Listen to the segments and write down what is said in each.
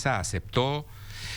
aceptó.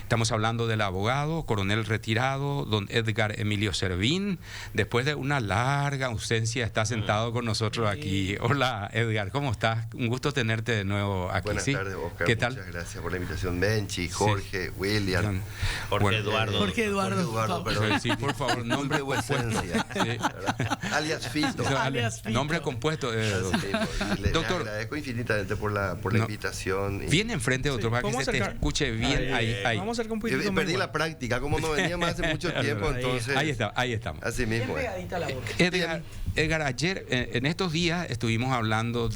Estamos hablando del abogado, coronel retirado, don Edgar Emilio Servín. Después de una larga ausencia, está sentado con nosotros aquí. Hola, Edgar, ¿cómo estás? Un gusto tenerte de nuevo aquí. Buenas ¿sí? tardes, Oscar. ¿Qué tal? Muchas gracias por la invitación. Benchi, Jorge, William. Bueno, Jorge Eduardo, perdón. Sí, por favor, nombre compuesto. Sí. Alias Fito. Alias Fito. Nombre compuesto. Le Doctor, agradezco infinitamente por la invitación. Viene enfrente, doctor, para que vamos se a te acercar. escuche bien. Ahí. Vamos a hacer un poquito más Perdí igual. la práctica, como no veníamos hace mucho tiempo, entonces. Ahí estamos. Así mismo. Bien pegadita la boca. Edgar, ayer, en estos días, estuvimos hablando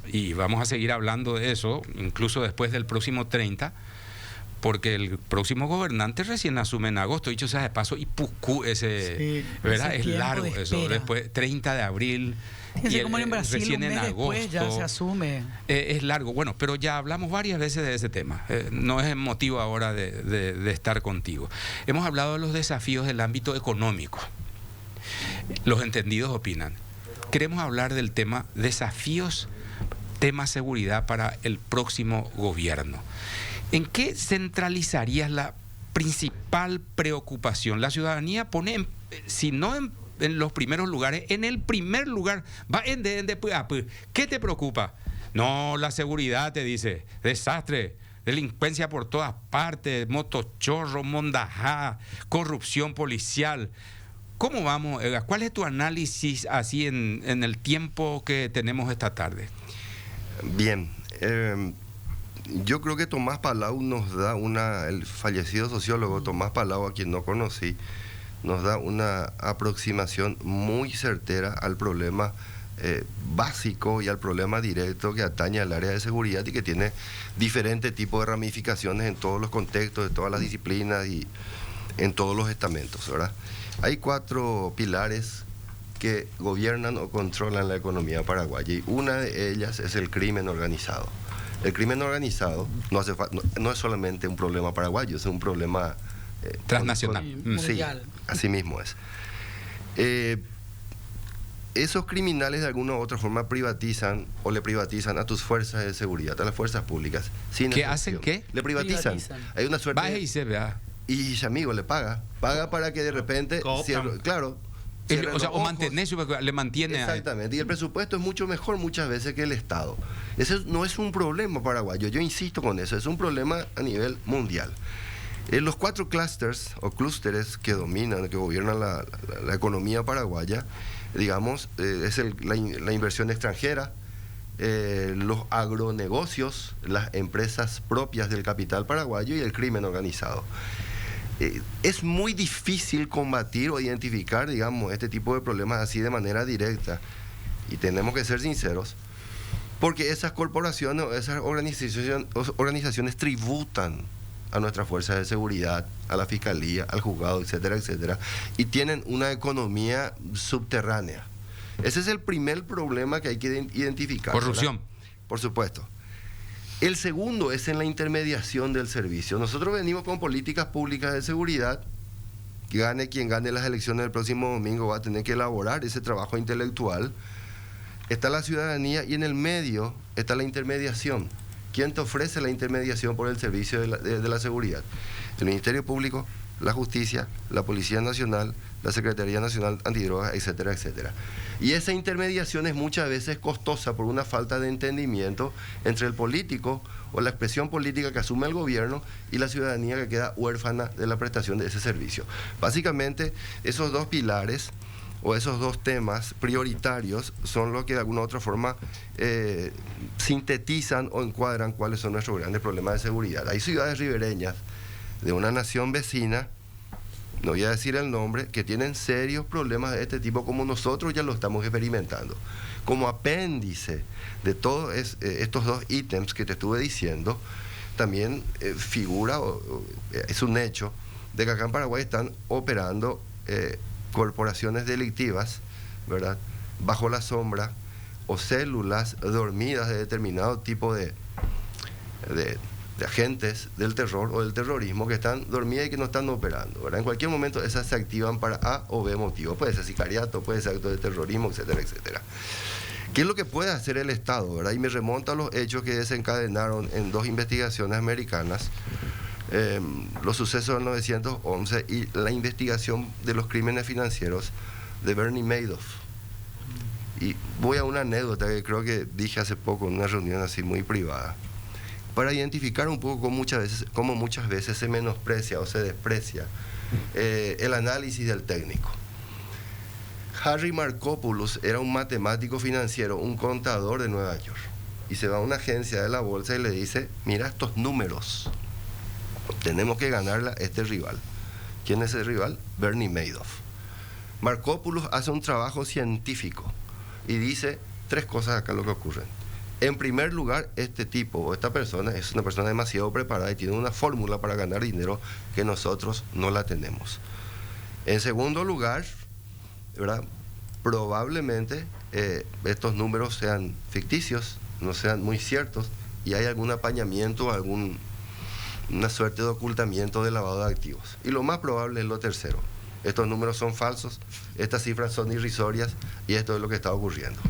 y vamos a seguir hablando de eso, incluso después del próximo 30, porque el próximo gobernante recién asume en agosto, dicho sea de paso, y Pucú, ¿verdad? ese Es tiempo largo de eso, espera. después 30 de abril. Fíjense cómo en Brasil recién un en mes agosto. después ya se asume. Es largo, bueno, pero ya hablamos varias veces de ese tema. No es motivo ahora de estar contigo. Hemos hablado de los desafíos del ámbito económico. Los entendidos opinan. Queremos hablar del tema desafíos, tema seguridad para el próximo gobierno. ¿En qué centralizarías la principal preocupación? La ciudadanía pone, si no en los primeros lugares, en el primer lugar, va ¿qué te preocupa? No, la seguridad, te dice, desastre, delincuencia por todas partes, motochorro, mondajá, corrupción policial. ¿Cómo vamos, Edgar? ¿Cuál es tu análisis así en el tiempo que tenemos esta tarde? Bien. Yo creo que Tomás Palau nos da el fallecido sociólogo Tomás Palau, a quien no conocí, nos da una aproximación muy certera al problema básico y al problema directo que atañe al área de seguridad y que tiene diferentes tipos de ramificaciones en todos los contextos, en todas las disciplinas y en todos los estamentos, ¿verdad? Hay 4 pilares que gobiernan o controlan la economía paraguaya y una de ellas es el crimen organizado. El crimen organizado no es solamente un problema paraguayo, es un problema transnacional. Sí, así mismo es. Esos criminales de alguna u otra forma privatizan o le privatizan a tus fuerzas de seguridad, a las fuerzas públicas. Sin ¿Qué excepción. hacen qué? Le privatizan. Hay una suerte. Baje y se vea. Y amigo le paga para que de repente claro. O sea, o mantener, le mantiene. Exactamente, y el presupuesto es mucho mejor muchas veces que el Estado. Ese no es un problema paraguayo, yo insisto con eso, es un problema a nivel mundial. Los 4 clusters o clústeres que dominan, que gobiernan la economía paraguaya, digamos, es la inversión extranjera, los agronegocios, las empresas propias del capital paraguayo y el crimen organizado. Es muy difícil combatir o identificar, digamos, este tipo de problemas así de manera directa. Y tenemos que ser sinceros, porque esas corporaciones o esas organizaciones tributan a nuestras fuerzas de seguridad, a la fiscalía, al juzgado, etcétera, etcétera, y tienen una economía subterránea. Ese es el primer problema que hay que identificar. Corrupción. ¿Verdad? Por supuesto. El segundo es en la intermediación del servicio. Nosotros venimos con políticas públicas de seguridad. Gane quien gane las elecciones del próximo domingo va a tener que elaborar ese trabajo intelectual. Está la ciudadanía y en el medio está la intermediación. ¿Quién te ofrece la intermediación por el servicio de la seguridad? El Ministerio Público, la Justicia, la Policía Nacional, la Secretaría Nacional Antidrogas, etcétera, etcétera. Y esa intermediación es muchas veces costosa por una falta de entendimiento entre el político o la expresión política que asume el gobierno y la ciudadanía que queda huérfana de la prestación de ese servicio. Básicamente, esos 2 pilares o esos 2 temas prioritarios son los que de alguna u otra forma sintetizan o encuadran cuáles son nuestros grandes problemas de seguridad. Hay ciudades ribereñas de una nación vecina, no voy a decir el nombre, que tienen serios problemas de este tipo, como nosotros ya lo estamos experimentando. Como apéndice de todos estos 2 ítems que te estuve diciendo, también figura, es un hecho, de que acá en Paraguay están operando corporaciones delictivas, ¿verdad?, bajo la sombra, o células dormidas de determinado tipo de agentes del terror o del terrorismo que están dormidas y que no están operando, ¿verdad? En cualquier momento esas se activan para A o B motivo. Puede ser sicariato, puede ser acto de terrorismo, etcétera, etcétera. ¿Qué es lo que puede hacer el Estado, verdad? Y me remonto a los hechos que desencadenaron en 2 investigaciones americanas, los sucesos del 911 y la investigación de los crímenes financieros de Bernie Madoff. Y voy a una anécdota que creo que dije hace poco en una reunión así muy privada, para identificar un poco cómo muchas veces se menosprecia o se desprecia el análisis del técnico. Harry Markopoulos era un matemático financiero, un contador de Nueva York, y se va a una agencia de la bolsa y le dice: mira estos números, tenemos que ganarle a este rival. ¿Quién es el rival? Bernie Madoff. Markopoulos hace un trabajo científico y dice 3 cosas acá lo que ocurren. En primer lugar, este tipo o esta persona es una persona demasiado preparada y tiene una fórmula para ganar dinero que nosotros no la tenemos. En segundo lugar, ¿verdad?, probablemente estos números sean ficticios, no sean muy ciertos, y hay algún apañamiento, una suerte de ocultamiento de lavado de activos. Y lo más probable es lo tercero: estos números son falsos, estas cifras son irrisorias, y esto es lo que está ocurriendo.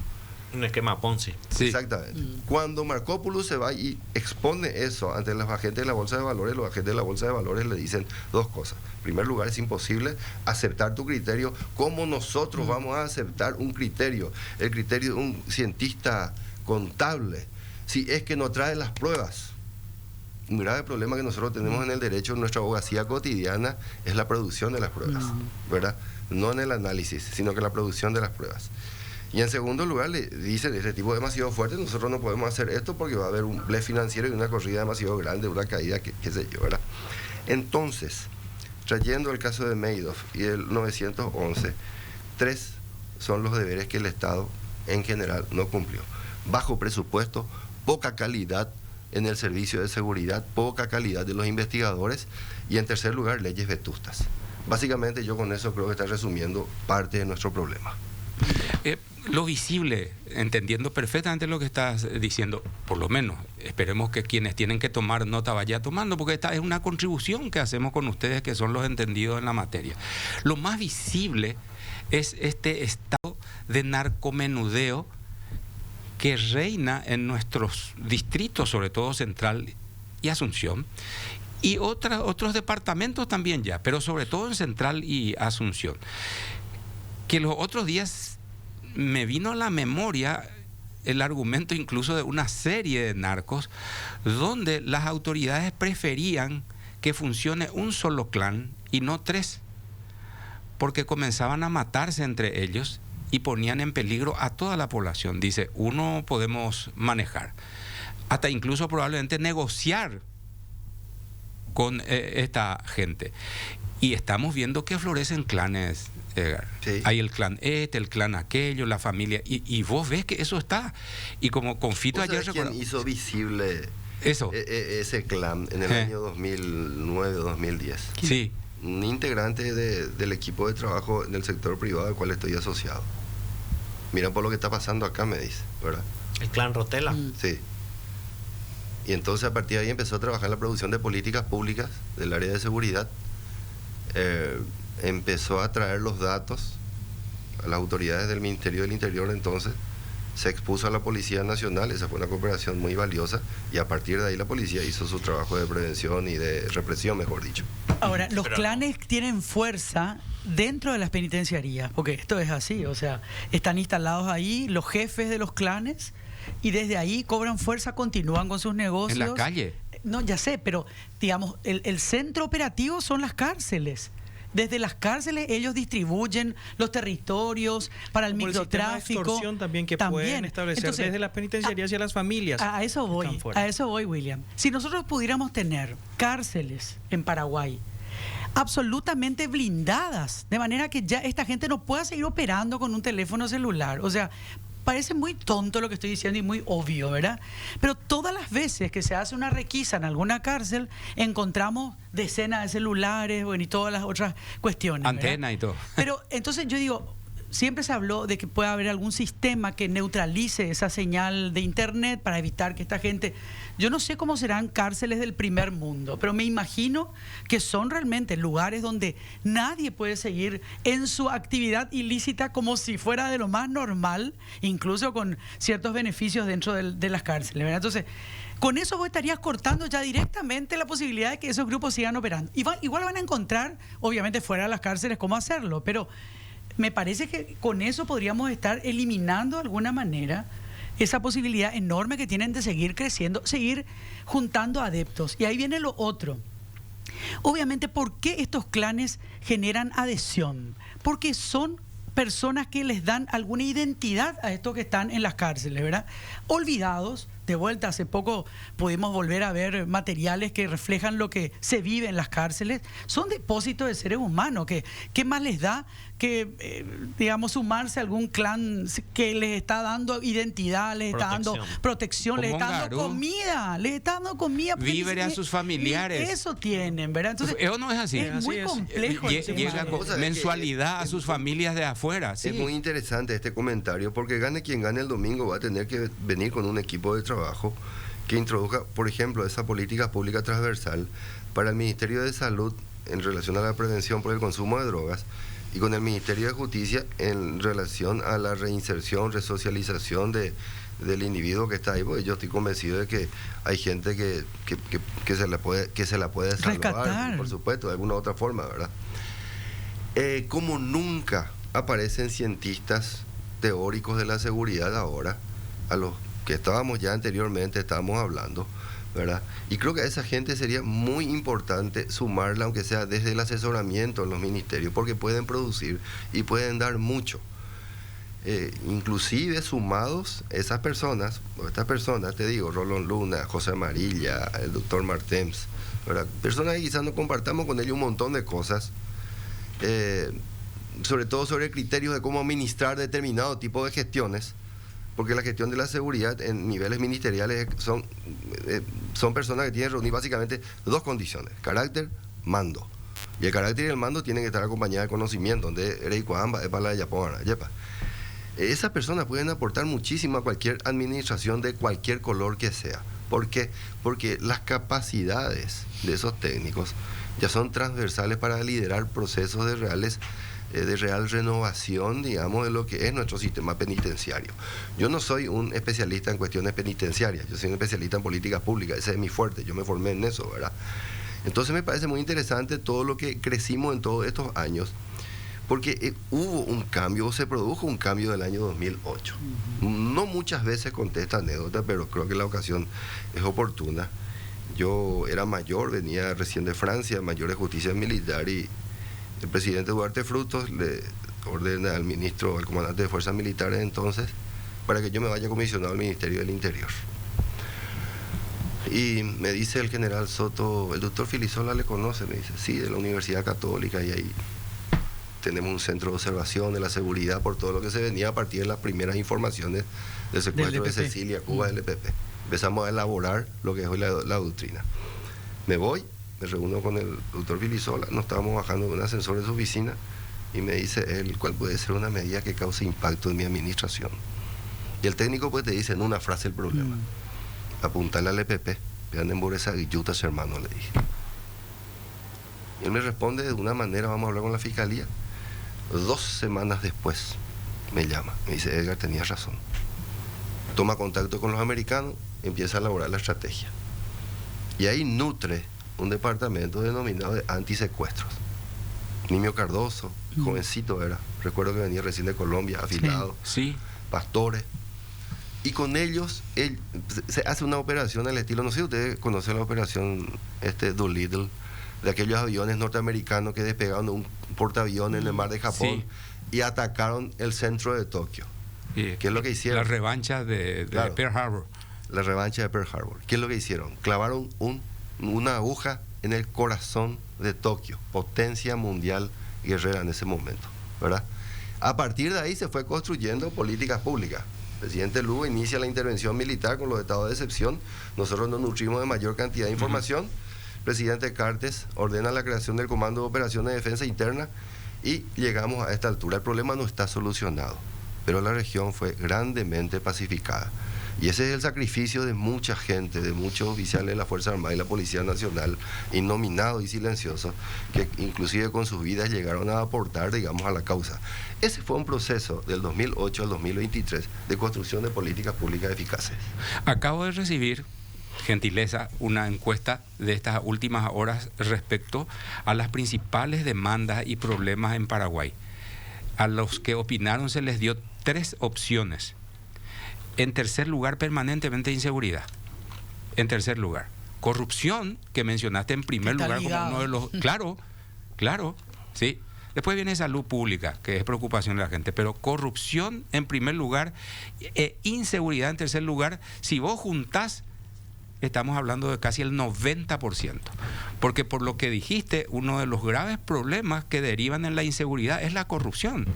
Un esquema Ponzi. Sí. Exactamente. Cuando Markopoulos se va y expone eso ante los agentes de la Bolsa de Valores, los agentes de la Bolsa de Valores le dicen 2 cosas. En primer lugar, es imposible aceptar tu criterio. ¿Cómo nosotros vamos a aceptar un criterio? El criterio de un cientista contable, si es que no trae las pruebas. Un grave problema que nosotros tenemos en el derecho, en nuestra abogacía cotidiana, es la producción de las pruebas, ¿verdad? No en el análisis, sino que la producción de las pruebas. Y en segundo lugar, le dicen: este tipo es demasiado fuerte, nosotros no podemos hacer esto porque va a haber un blef financiero y una corrida demasiado grande, una caída, qué sé yo, ¿verdad? Entonces, trayendo el caso de Madoff y el 911, 3 son los deberes que el Estado en general no cumplió: bajo presupuesto, poca calidad en el servicio de seguridad, poca calidad de los investigadores, y en tercer lugar, leyes vetustas. Básicamente yo con eso creo que está resumiendo parte de nuestro problema. Lo visible, entendiendo perfectamente lo que estás diciendo, por lo menos esperemos que quienes tienen que tomar nota vayan tomando, porque esta es una contribución que hacemos con ustedes, que son los entendidos en la materia. Lo más visible es este estado de narcomenudeo que reina en nuestros distritos, sobre todo Central y Asunción, y otros departamentos también ya, pero sobre todo en Central y Asunción. Que los otros días me vino a la memoria el argumento incluso de una serie de narcos donde las autoridades preferían que funcione un solo clan y no 3, porque comenzaban a matarse entre ellos y ponían en peligro a toda la población. Dice, uno podemos manejar, hasta incluso probablemente negociar con esta gente. Y estamos viendo que florecen clanes, Edgar. Sí. Hay el clan el clan aquello, la familia, y vos ves que eso está. Y como Confito ayer recuerdo, ¿quién hizo visible eso? Ese clan en el año 2009-2010? Sí. Un integrante del equipo de trabajo en el sector privado al cual estoy asociado. Mira por lo que está pasando acá, me dice, ¿verdad? El clan Rotela. Sí. Y entonces a partir de ahí empezó a trabajar en la producción de políticas públicas del área de seguridad. Empezó a traer los datos a las autoridades del Ministerio del Interior. Entonces se expuso a la Policía Nacional. Esa fue una cooperación muy valiosa, y a partir de ahí la policía hizo su trabajo de prevención y de represión, mejor dicho. Ahora, los clanes tienen fuerza dentro de las penitenciarías, porque esto es así, o sea, están instalados ahí los jefes de los clanes y desde ahí cobran fuerza, continúan con sus negocios. En la calle. No, ya sé, pero digamos, el centro operativo son las cárceles. Desde las cárceles ellos distribuyen los territorios para el microtráfico. El extorsión también que pueden establecer. Entonces, desde las penitenciarías y a las familias. A eso voy, William. Si nosotros pudiéramos tener cárceles en Paraguay absolutamente blindadas, de manera que ya esta gente no pueda seguir operando con un teléfono celular. O sea, parece muy tonto lo que estoy diciendo y muy obvio, ¿verdad? Pero todas las veces que se hace una requisa en alguna cárcel, encontramos decenas de celulares, bueno, y todas las otras cuestiones. Antena y todo. Pero entonces yo digo, siempre se habló de que pueda haber algún sistema que neutralice esa señal de internet para evitar que esta gente... Yo no sé cómo serán cárceles del primer mundo, pero me imagino que son realmente lugares donde nadie puede seguir en su actividad ilícita como si fuera de lo más normal, incluso con ciertos beneficios dentro de las cárceles, ¿verdad? Entonces, con eso vos estarías cortando ya directamente la posibilidad de que esos grupos sigan operando. Igual van a encontrar, obviamente, fuera de las cárceles cómo hacerlo, pero me parece que con eso podríamos estar eliminando de alguna manera esa posibilidad enorme que tienen de seguir creciendo, seguir juntando adeptos. Y ahí viene lo otro. Obviamente, ¿por qué estos clanes generan adhesión? Porque son personas que les dan alguna identidad a estos que están en las cárceles, ¿verdad? Olvidados. De vuelta, hace poco pudimos volver a ver materiales que reflejan lo que se vive en las cárceles. Son depósitos de seres humanos. ¿Qué más les da que, digamos, sumarse a algún clan que les está dando identidad, les está dando protección, les está dando comida, les está dando comida? Víveres a sus familiares. Eso tienen, ¿verdad? Entonces, eso no es así. Es muy complejo. Llega con mensualidad a sus familias de afuera. Es muy interesante este comentario, porque gane quien gane el domingo va a tener que venir con un equipo de trabajo que introduzca, por ejemplo, esa política pública transversal para el Ministerio de Salud en relación a la prevención por el consumo de drogas y con el Ministerio de Justicia en relación a la reinserción, resocialización del individuo que está ahí, porque yo estoy convencido de que hay gente que se la puede salvar, rescatar, por supuesto, de alguna otra forma, ¿verdad? Como nunca aparecen cientistas teóricos de la seguridad ahora, a los que estábamos hablando, ¿verdad? Y creo que a esa gente sería muy importante sumarla, aunque sea desde el asesoramiento en los ministerios, porque pueden producir y pueden dar mucho. Inclusive sumados estas personas, te digo, Rolón Luna, José Amarilla, el doctor Martens, ¿verdad? Personas que quizás no compartamos con ellos un montón de cosas, sobre todo sobre criterios de cómo administrar determinado tipo de gestiones, porque la gestión de la seguridad en niveles ministeriales son personas que tienen que reunir básicamente dos condiciones: carácter, mando. Y el carácter y el mando tienen que estar acompañados de conocimiento, donde esas personas pueden aportar muchísimo a cualquier administración de cualquier color que sea. ¿Por qué? Porque las capacidades de esos técnicos ya son transversales para liderar procesos de real renovación, digamos, de lo que es nuestro sistema penitenciario. Yo no soy un especialista en cuestiones penitenciarias, yo soy un especialista en políticas públicas, ese es mi fuerte, yo me formé en eso, ¿verdad? Entonces me parece muy interesante todo lo que crecimos en todos estos años, porque hubo un cambio, se produjo un cambio del año 2008. No muchas veces conté esta anécdota, pero creo que la ocasión es oportuna. Yo era mayor, venía recién de Francia, mayor de justicia militar, y el presidente Duarte Frutos le ordena al ministro, al comandante de Fuerzas Militares entonces, para que yo me vaya comisionado al Ministerio del Interior. Y me dice el general Soto, el doctor Filisola le conoce, me dice, sí, de la Universidad Católica, y ahí tenemos un centro de observación de la seguridad por todo lo que se venía a partir de las primeras informaciones del secuestro de Cecilia, Cuba, del EPP. Empezamos a elaborar lo que es hoy la doctrina. Me voy, me reúno con el doctor Filisola, nos estábamos bajando de un ascensor de su oficina y me dice él cuál puede ser una medida que cause impacto en mi administración. Y el técnico pues te dice en una frase el problema. Apuntarle al EPP, vean en esa guillutas, hermano, le dije. Y él me responde de una manera, vamos a hablar con la fiscalía. 2 semanas después me llama, me dice, Edgar, tenías razón. Toma contacto con los americanos, empieza a elaborar la estrategia. Y ahí nutre un departamento denominado de antisecuestros. Nimio Cardoso, jovencito era, recuerdo que venía recién de Colombia, afilado, sí. Pastores, y con ellos se hace una operación al estilo, no sé si ustedes conocen la operación Doolittle, de aquellos aviones norteamericanos que despegaron de un portaaviones en el mar de Japón, y atacaron el centro de Tokio. ¿Qué es lo que hicieron? La revancha de Pearl Harbor. La revancha de Pearl Harbor. ¿Qué es lo que hicieron? Clavaron una aguja en el corazón de Tokio, potencia mundial guerrera en ese momento, ¿verdad? A partir de ahí se fue construyendo políticas públicas. El presidente Lugo inicia la intervención militar con los estados de excepción. Nosotros nos nutrimos de mayor cantidad de información. Presidente Cartes ordena la creación del Comando de Operaciones de Defensa Interna, Y llegamos a esta altura. El problema no está solucionado, pero la región fue grandemente pacificada. Y ese es el sacrificio de mucha gente, de muchos oficiales de la Fuerza Armada y la Policía Nacional, innominados y silenciosos, que inclusive con sus vidas llegaron a aportar, digamos, a la causa. Ese fue un proceso del 2008 al 2023 de construcción de políticas públicas eficaces. Acabo de recibir, gentileza, una encuesta de estas últimas horas respecto a las principales demandas y problemas en Paraguay. A los que opinaron se les dio 3 opciones. En tercer lugar, permanentemente inseguridad. En tercer lugar, corrupción, que mencionaste en primer lugar como uno de los... Claro, sí. Después viene salud pública, que es preocupación de la gente, pero corrupción en primer lugar, inseguridad en tercer lugar. Si vos juntás, estamos hablando de casi el 90%. Porque por lo que dijiste, uno de los graves problemas que derivan en la inseguridad es la corrupción.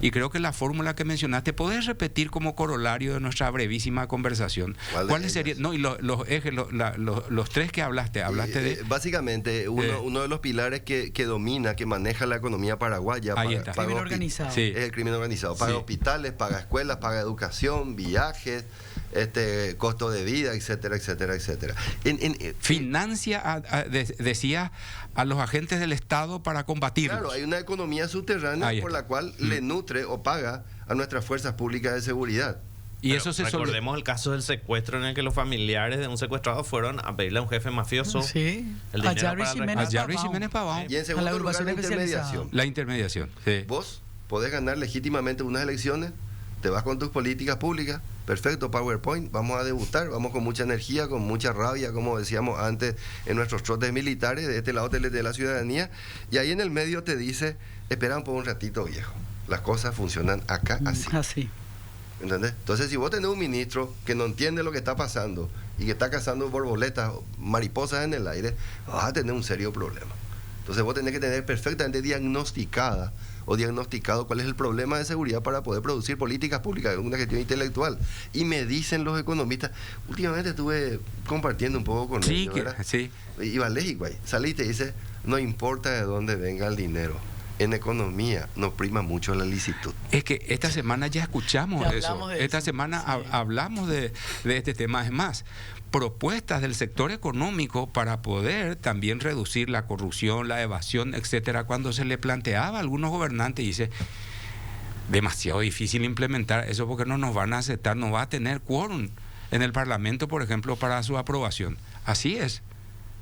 Y creo que la fórmula que mencionaste, ¿podés repetir como corolario de nuestra brevísima conversación? ¿Cuáles serían? No, y los ejes, los 3 que hablaste de... Básicamente, uno de los pilares que domina, que maneja la economía paraguaya... Ahí está. Crimen organizado. Sí. Es el crimen organizado. Paga hospitales, paga escuelas, paga educación, viajes, costo de vida, etcétera, etcétera, etcétera. Financia, decía, a los agentes del Estado para combatirlos. Claro, hay una economía subterránea por la cual le nutre o paga a nuestras fuerzas públicas de seguridad. Y pero eso se recordemos el caso del secuestro en el que los familiares de un secuestrado fueron a pedirle a un jefe mafioso el dinero a Jarry Jiménez Pavón. Y en segundo lugar, la intermediación. La intermediación, sí. Vos podés ganar legítimamente unas elecciones, te vas con tus políticas públicas, perfecto, PowerPoint, vamos a debutar, vamos con mucha energía, con mucha rabia, como decíamos antes en nuestros trotes militares, de este lado de la ciudadanía, y ahí en el medio te dice, esperan por un ratito, viejo, las cosas funcionan acá así. ¿Entendés? Entonces, si vos tenés un ministro que no entiende lo que está pasando y que está cazando borboletas, mariposas en el aire, vas a tener un serio problema. Entonces vos tenés que tener perfectamente diagnosticado cuál es el problema de seguridad para poder producir políticas públicas, una gestión intelectual. Y me dicen los economistas, últimamente estuve compartiendo un poco con ellos, ¿verdad? Sí. Y Vallejo, salí y te dice, no importa de dónde venga el dinero. En economía nos prima mucho la licitud. Es que esta semana ya escuchamos eso. Esta semana hablamos de este tema. Es más, propuestas del sector económico para poder también reducir la corrupción, la evasión, etcétera. Cuando se le planteaba a algunos gobernantes, dice, demasiado difícil implementar eso porque no nos van a aceptar, no va a tener quórum en el Parlamento, por ejemplo, para su aprobación. Así es,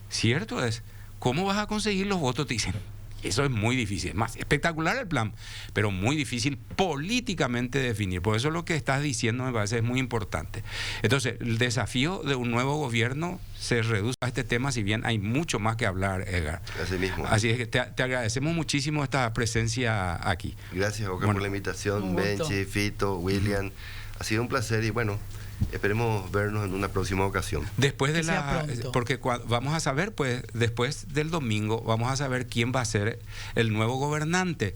cierto es. ¿Cómo vas a conseguir los votos? Te dicen. Eso es muy difícil. Más espectacular el plan, pero muy difícil políticamente definir. Por eso lo que estás diciendo me parece es muy importante. Entonces, el desafío de un nuevo gobierno se reduce a este tema, si bien hay mucho más que hablar, Edgar. Así mismo. Así es que te agradecemos muchísimo esta presencia aquí. Gracias, Oscar, por la invitación. Benchi, Fito, William. Ha sido un placer y bueno, esperemos vernos en una próxima ocasión. Después de porque vamos a saber, pues, después del domingo, vamos a saber quién va a ser el nuevo gobernante.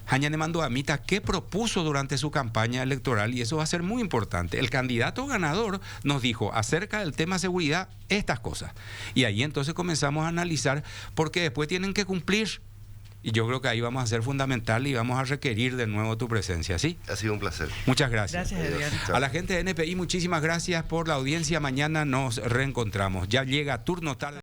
Jañane Mandoamita, ¿qué propuso durante su campaña electoral? Y eso va a ser muy importante. El candidato ganador nos dijo acerca del tema seguridad estas cosas. Y ahí entonces comenzamos a analizar, porque después tienen que cumplir. Y yo creo que ahí vamos a ser fundamental y vamos a requerir de nuevo tu presencia, ¿sí? Ha sido un placer. Muchas gracias. Gracias, Edgar. A la gente de NPI, muchísimas gracias por la audiencia. Mañana nos reencontramos. Ya llega turno tarde.